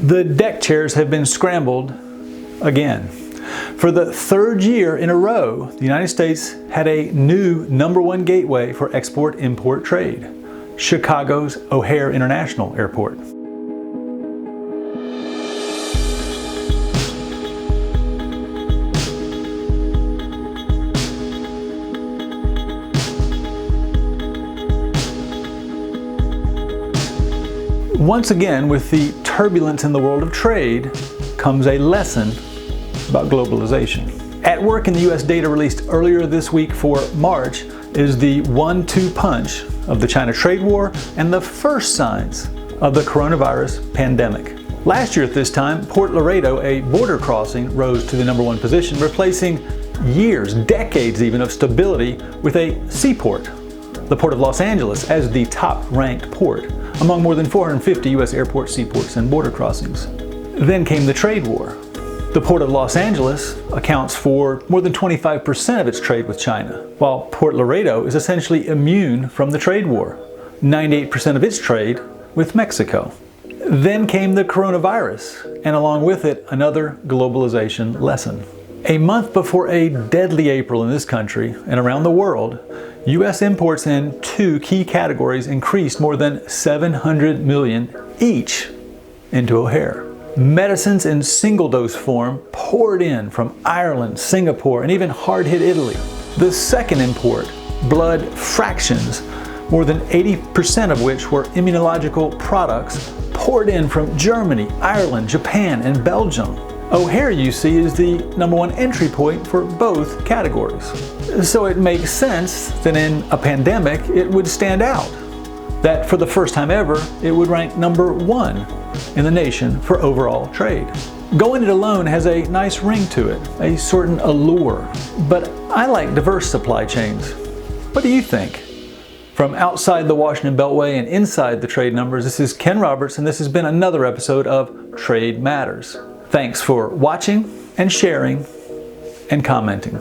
The deck chairs have been scrambled again. For the third year in a row, the United States had a new #1 gateway for export-import trade, Chicago's O'Hare International Airport. Once again, with the turbulence in the world of trade, comes a lesson about globalization. At work in the U.S. data released earlier this week for March is the 1-2 punch of the China trade war and the first signs of the coronavirus pandemic. Last year at this time, Port Laredo, a border crossing, rose to the #1 position, replacing years, decades even, of stability with a seaport, the Port of Los Angeles, as the top-ranked port among more than 450 U.S. airports, seaports, and border crossings. Then came the trade war. The Port of Los Angeles accounts for more than 25% of its trade with China, while Port Laredo is essentially immune from the trade war, 98% of its trade with Mexico. Then came the coronavirus, and along with it, another globalization lesson. A month before a deadly April in this country and around the world, U.S. imports in 2 key categories increased more than 700 million each into O'Hare. Medicines in single-dose form poured in from Ireland, Singapore, and even hard-hit Italy. The second import, blood fractions, more than 80% of which were immunological products, poured in from Germany, Ireland, Japan, and Belgium. O'Hare, you see, is the #1 entry point for both categories. So it makes sense that in a pandemic it would stand out, that for the first time ever it would rank #1 in the nation for overall trade. Going it alone has a nice ring to it, a certain allure, but I like diverse supply chains. What do you think? From outside the Washington Beltway and inside the trade numbers, this is Ken Roberts, and this has been another episode of Trade Matters. Thanks for watching and sharing and commenting.